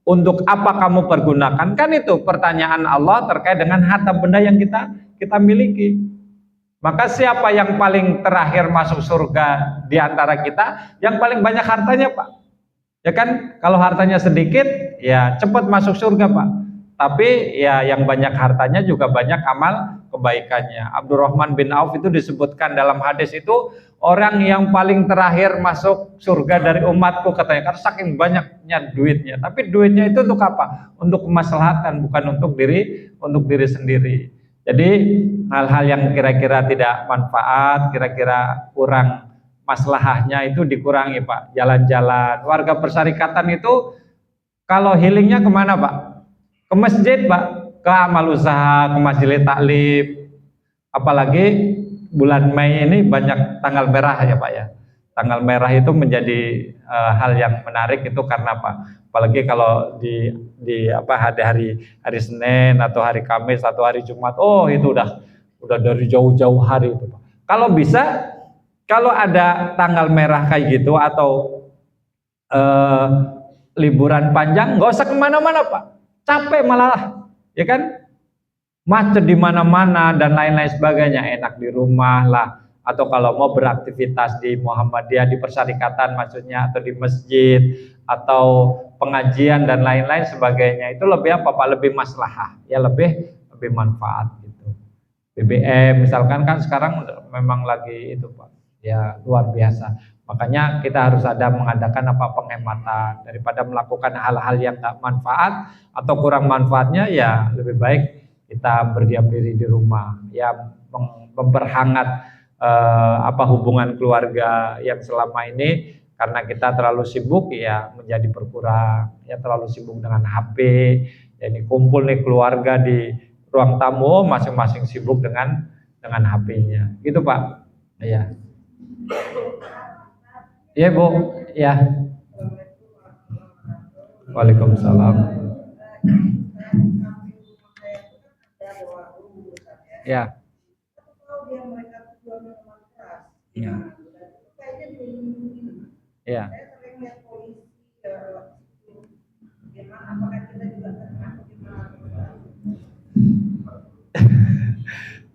untuk apa kamu pergunakan? Kan itu pertanyaan Allah terkait dengan harta benda yang kita miliki. Maka siapa yang paling terakhir masuk surga di antara kita? Yang paling banyak hartanya Pak. Ya kan? Kalau hartanya sedikit, ya cepat masuk surga Pak. Tapi ya yang banyak hartanya juga banyak amal kebaikannya. Abdurrahman bin Auf itu disebutkan dalam hadis itu orang yang paling terakhir masuk surga dari umatku katanya, karena saking banyaknya duitnya. Tapi duitnya itu untuk apa? Untuk kemaslahatan, bukan untuk diri sendiri. Jadi hal-hal yang kira-kira tidak manfaat, kira-kira kurang maslahahnya itu dikurangi Pak. Jalan-jalan, warga persyarikatan itu kalau healingnya kemana Pak? Ke masjid Pak, ke amal usaha, ke majelis taklim. Apalagi bulan Mei ini banyak tanggal merah ya Pak ya. Tanggal merah itu menjadi hal yang menarik itu karena apa? Apalagi kalau di hari Senin atau hari Kamis atau hari Jumat, oh itu udah dari jauh-jauh hari itu Pak. Kalau bisa, kalau ada tanggal merah kayak gitu atau liburan panjang, nggak usah kemana-mana Pak. Capek malah, ya kan? Macet di mana-mana dan lain-lain sebagainya. Enak di rumah lah. Atau kalau mau beraktivitas di Muhammadiyah, di persyarikatan maksudnya, atau di masjid, atau pengajian dan lain-lain sebagainya. Itu lebih apa Pak? Lebih maslahah, ya lebih manfaat gitu. BBM misalkan kan sekarang memang lagi itu Pak, ya luar biasa. Makanya kita harus ada mengadakan apa penghematan daripada melakukan hal-hal yang nggak manfaat atau kurang manfaatnya, ya lebih baik kita berdiam diri di rumah, ya memperhangat hubungan keluarga yang selama ini karena kita terlalu sibuk ya menjadi berkurang, ya terlalu sibuk dengan HP, ya ini kumpul nih keluarga di ruang tamu masing-masing sibuk dengan HP-nya, gitu Pak. Ya. Iya Bu, ya. Waalaikumsalam. Ya. Ya. Ya.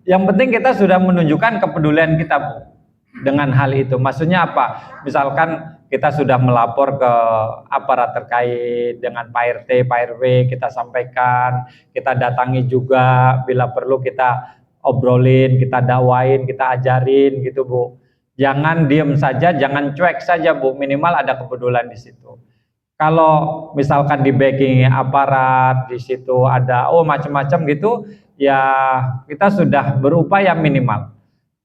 Yang penting kita sudah menunjukkan kepedulian kita Bu dengan hal itu. Maksudnya apa? Misalkan kita sudah melapor ke aparat terkait dengan Pak RT, Pak RW, kita sampaikan, kita datangi juga, bila perlu kita obrolin, kita dakwain, kita ajarin gitu Bu. Jangan diem saja, jangan cuek saja Bu, minimal ada kepedulian di situ. Kalau misalkan di backing aparat, di situ ada macam-macam gitu, ya kita sudah berupaya minimal.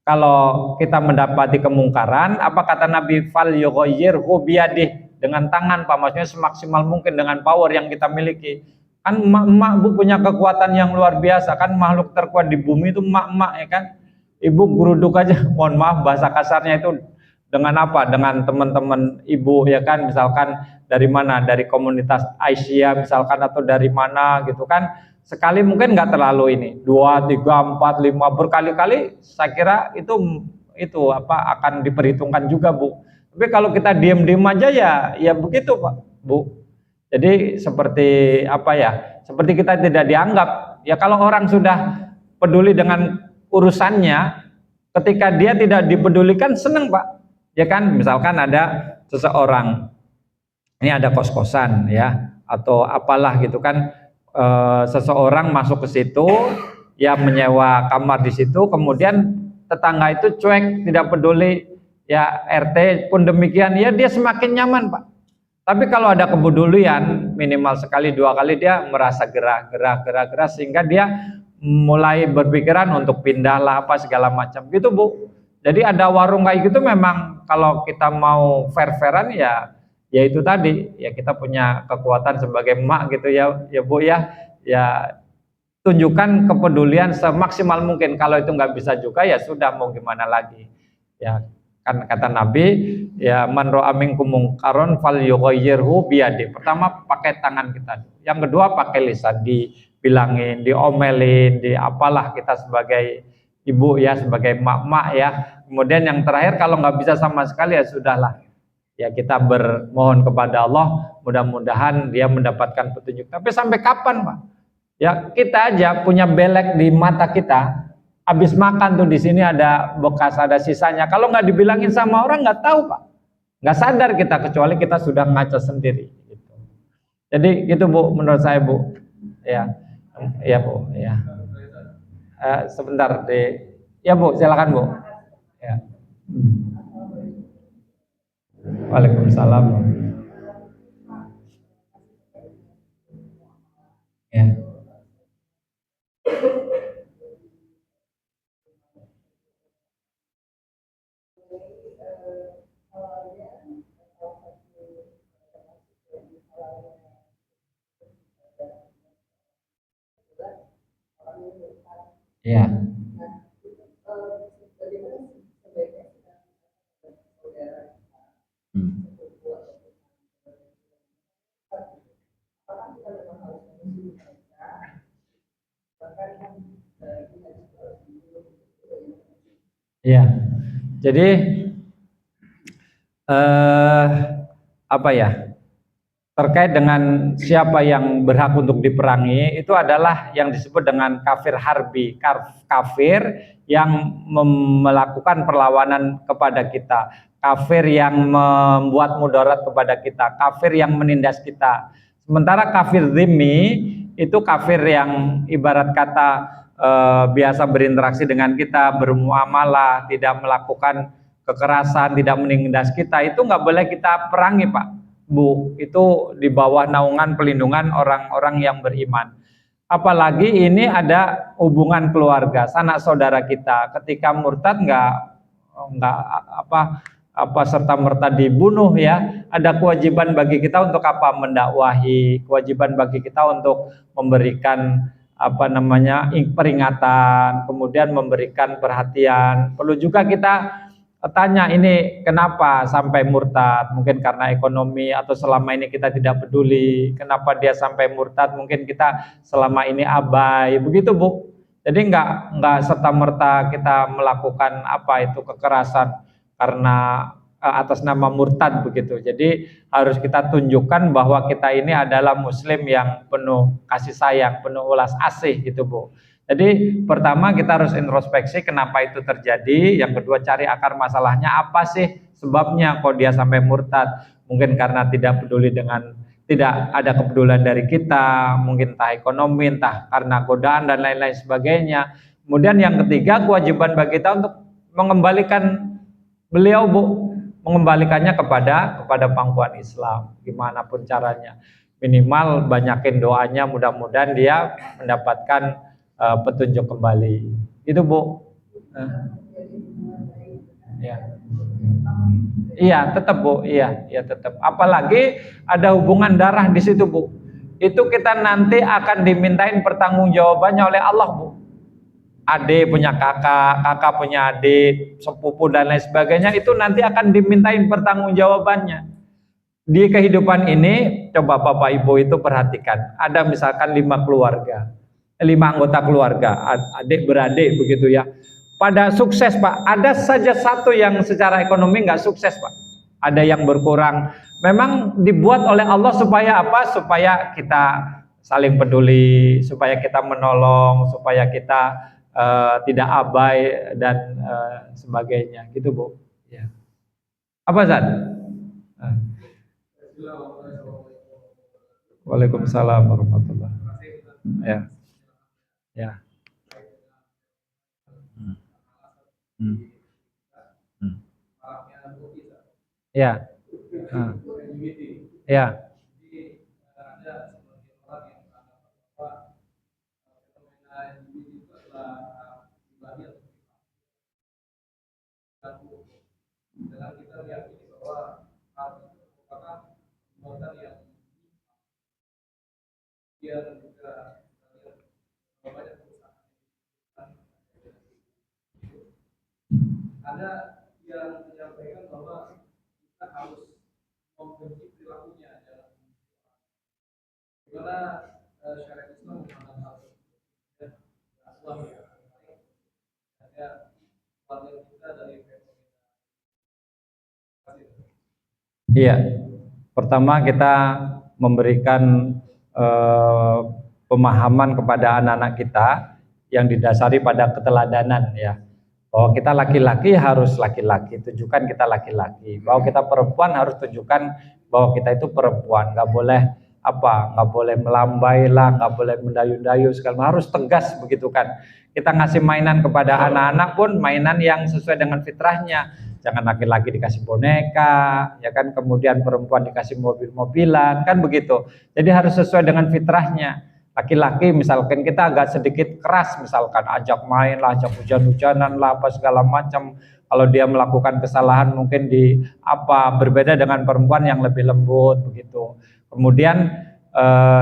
Kalau kita mendapati kemungkaran, apa kata Nabi, fal yughayyirhu biyadih, dengan tangan Pak, maksudnya semaksimal mungkin dengan power yang kita miliki. Kan emak-emak Bu punya kekuatan yang luar biasa, kan makhluk terkuat di bumi itu emak-emak ya kan. Ibu geruduk aja, mohon maaf bahasa kasarnya itu dengan apa? Dengan teman-teman ibu ya kan, misalkan dari mana? Dari komunitas Aisyah misalkan atau dari mana gitu kan. Sekali mungkin nggak terlalu ini, 2, 3, 4, 5 berkali-kali, saya kira itu akan diperhitungkan juga Bu. Tapi kalau kita diem-diem aja ya begitu Pak Bu. Jadi seperti seperti kita tidak dianggap. Ya kalau orang sudah peduli dengan urusannya, ketika dia tidak dipedulikan seneng Pak. Ya kan, misalkan ada seseorang ini ada kos-kosan ya atau apalah gitu kan, seseorang masuk ke situ ya, menyewa kamar di situ, kemudian tetangga itu cuek, tidak peduli ya, RT pun demikian, ya dia semakin nyaman Pak. Tapi kalau ada kepedulian minimal sekali dua kali dia merasa gerah sehingga dia mulai berpikiran untuk pindah lah apa segala macam gitu Bu. Jadi ada warung kayak gitu memang kalau kita mau fair-fairan ya, ya itu tadi ya, kita punya kekuatan sebagai emak gitu ya, ya Bu ya, ya tunjukkan kepedulian semaksimal mungkin. Kalau itu nggak bisa juga ya sudah, mau gimana lagi ya. Kan kata Nabi ya, man ra'a minkum munkaron falyughayyirhu biyadi. Pertama pakai tangan kita, yang kedua pakai lisan, dibilangin, diomelin, di apalah kita sebagai ibu ya, sebagai mak-mak ya. Kemudian yang terakhir kalau nggak bisa sama sekali ya sudahlah ya, kita bermohon kepada Allah, mudah-mudahan dia mendapatkan petunjuk. Tapi sampai kapan Pak? Ya kita aja punya belek di mata kita, habis makan tuh di sini ada bekas, ada sisanya. Kalau nggak dibilangin sama orang nggak tahu Pak, nggak sadar kita kecuali kita sudah ngaca sendiri. Gitu. Jadi gitu Bu, menurut saya Bu. Ya, ya Bu. Ya. Sebentar deh. Ya Bu, silakan Bu. Ya. Waalaikumsalam. Ya. Ya. Ya. Jadi apa ya? Terkait dengan siapa yang berhak untuk diperangi, itu adalah yang disebut dengan kafir harbi, kafir yang melakukan perlawanan kepada kita, kafir yang membuat mudarat kepada kita, kafir yang menindas kita. Sementara kafir zimmi itu kafir yang ibarat kata biasa berinteraksi dengan kita, bermuamalah, tidak melakukan kekerasan, tidak menindas kita, itu nggak boleh kita perangi Pak Bu, itu di bawah naungan pelindungan orang-orang yang beriman. Apalagi ini ada hubungan keluarga, sanak saudara kita. Ketika murtad nggak apa serta merta dibunuh ya. Ada kewajiban bagi kita untuk apa? Mendakwahi, kewajiban bagi kita untuk memberikan apa namanya peringatan, kemudian memberikan perhatian. Perlu juga kita tanya ini kenapa sampai murtad, mungkin karena ekonomi atau selama ini kita tidak peduli. Kenapa dia sampai murtad, mungkin kita selama ini abai, begitu Bu. Jadi nggak serta merta kita melakukan apa itu kekerasan karena atas nama murtad begitu. Jadi harus kita tunjukkan bahwa kita ini adalah muslim yang penuh kasih sayang, penuh ulas asih gitu Bu. Jadi pertama kita harus introspeksi kenapa itu terjadi. Yang kedua cari akar masalahnya, apa sih sebabnya kok dia sampai murtad. Mungkin karena tidak peduli dengan, tidak ada kepedulian dari kita, mungkin entah ekonomi, entah karena godaan dan lain-lain sebagainya. Kemudian yang ketiga kewajiban bagi kita untuk mengembalikan beliau Bu, mengembalikannya kepada pangkuan Islam gimana pun caranya. Minimal banyakin doanya, mudah-mudahan dia mendapatkan petunjuk kembali. Itu Bu. Ya. Iya, tetap Bu. Iya, ya tetap. Apalagi ada hubungan darah di situ Bu. Itu kita nanti akan dimintain pertanggungjawabannya oleh Allah Bu. Adik punya kakak, kakak punya adik, sepupu dan lain sebagainya, itu nanti akan dimintain pertanggungjawabannya. Di kehidupan ini, coba Bapak Ibu itu perhatikan, ada misalkan 5 keluarga, 5 anggota keluarga, adik beradik begitu ya. Pada sukses Pak, ada saja satu yang secara ekonomi nggak sukses Pak. Ada yang berkurang. Memang dibuat oleh Allah supaya apa? Supaya kita saling peduli, supaya kita menolong, supaya kita tidak abai dan sebagainya gitu Bu. Ya. Apa Zat? Ah. Waalaikumsalam warahmatullahi wabarakatuh. Ya, ya. Hmm. Hmm. Hmm. Ya. Ah. Ya. Iya, pertama kita memberikan eh, pemahaman kepada anak-anak kita yang didasari pada keteladanan ya. Bahwa kita laki-laki harus laki-laki, tunjukkan kita laki-laki. Bahwa kita perempuan harus tunjukkan bahwa kita itu perempuan. Nggak boleh nggak boleh melambai lah, nggak boleh mendayu-dayu segala, harus tegas begitu kan. Kita ngasih mainan kepada anak-anak pun mainan yang sesuai dengan fitrahnya. Jangan laki-laki dikasih boneka, ya kan, kemudian perempuan dikasih mobil-mobilan, kan begitu. Jadi harus sesuai dengan fitrahnya. Laki-laki misalkan kita agak sedikit keras, misalkan ajak main lah, ajak hujan-hujanan lah, apa segala macam. Kalau dia melakukan kesalahan mungkin berbeda dengan perempuan yang lebih lembut begitu. Kemudian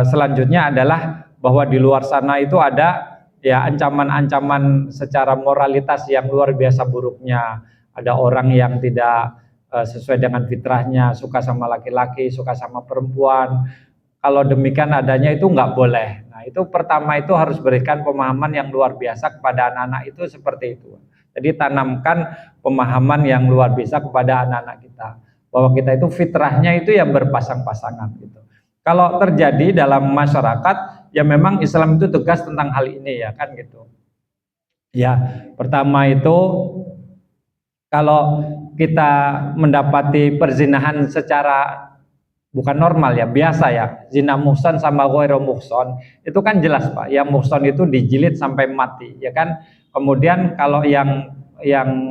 selanjutnya adalah bahwa di luar sana itu ada ya ancaman-ancaman secara moralitas yang luar biasa buruknya. Ada orang yang tidak sesuai dengan fitrahnya, suka sama laki-laki, suka sama perempuan. Kalau demikian adanya itu nggak boleh. Nah itu pertama itu harus berikan pemahaman yang luar biasa kepada anak-anak itu seperti itu. Jadi tanamkan pemahaman yang luar biasa kepada anak-anak kita. Bahwa kita itu fitrahnya itu yang berpasang-pasangan gitu. Kalau terjadi dalam masyarakat, ya memang Islam itu tegas tentang hal ini ya kan gitu. Ya, pertama itu kalau kita mendapati perzinahan secara bukan normal ya, biasa ya, zina muhsan sama ghairu muhsan, itu kan jelas Pak, yang muhsan itu dijilid sampai mati, ya kan. Kemudian kalau yang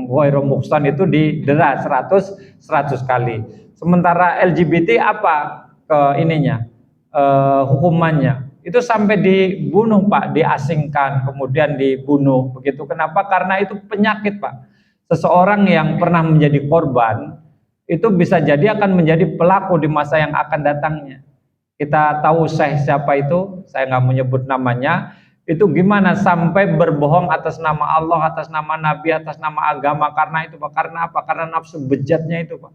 ghairu muhsan itu didera 100 kali. Sementara LGBT apa hukumannya? Itu sampai dibunuh Pak, diasingkan, kemudian dibunuh begitu. Kenapa? Karena itu penyakit Pak. Seseorang yang pernah menjadi korban itu bisa jadi akan menjadi pelaku di masa yang akan datangnya. Kita tahu Syekh siapa itu, saya nggak menyebut namanya, itu gimana sampai berbohong atas nama Allah, atas nama Nabi, atas nama agama, karena itu Pak. Karena apa? Karena nafsu bejatnya itu Pak.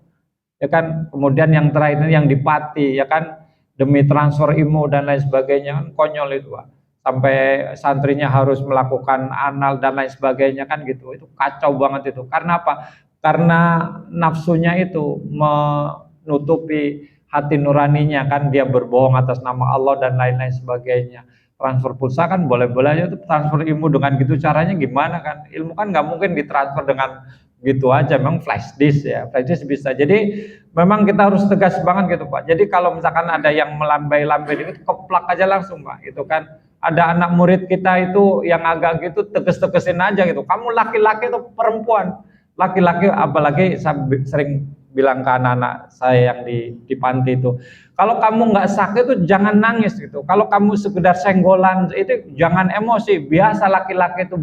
Ya kan, kemudian yang terakhir yang dipati, ya kan, demi transfer ilmu dan lain sebagainya, kan konyol itu Pak. Sampai santrinya harus melakukan anal dan lain sebagainya kan gitu. Itu kacau banget itu. Karena apa? Karena nafsunya itu menutupi hati nuraninya kan, dia berbohong atas nama Allah dan lain-lain sebagainya. Transfer pulsa kan boleh-boleh aja tuh, transfer ilmu dengan gitu, caranya gimana kan? Ilmu kan nggak mungkin ditransfer dengan gitu aja, memang flash disk ya, flash disk bisa. Jadi memang kita harus tegas banget gitu Pak. Jadi kalau misalkan ada yang melambai-lambai itu keplak aja langsung Pak, itu kan. Ada anak murid kita itu yang agak gitu, teges-tegesin aja gitu. Kamu laki-laki atau perempuan? Laki-laki, apalagi saya sering bilang ke anak-anak saya yang di panti itu, kalau kamu nggak sakit itu jangan nangis gitu. Kalau kamu sekedar senggolan itu jangan emosi. Biasa laki-laki itu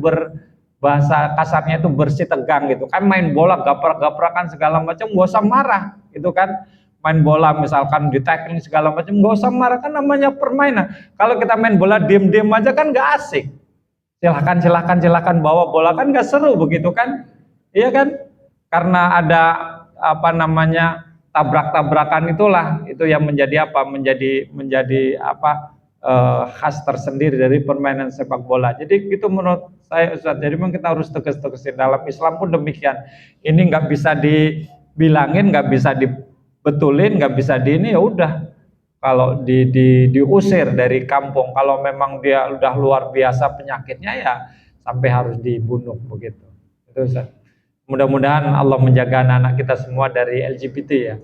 bahasa kasarnya itu bersih tegang gitu kan, main bola gaprak-gaprakan segala macam, gak usah marah gitu kan. Main bola misalkan di tackling segala macam, gak usah marah, kan namanya permainan. Kalau kita main bola diem-diem aja kan gak asik. Silahkan bawa bola, kan gak seru begitu kan, iya kan. Karena ada tabrak-tabrakan, itulah itu yang menjadi khas tersendiri dari permainan sepak bola. Jadi itu menurut saya Ustaz. Jadi memang kita harus tegas-tegasin, dalam Islam pun demikian. Ini nggak bisa dibilangin, nggak bisa dibetulin, nggak bisa ya udah. Kalau diusir dari kampung, kalau memang dia udah luar biasa penyakitnya ya sampai harus dibunuh begitu. Itu Ustaz. Mudah-mudahan Allah menjaga anak-anak kita semua dari LGBT ya.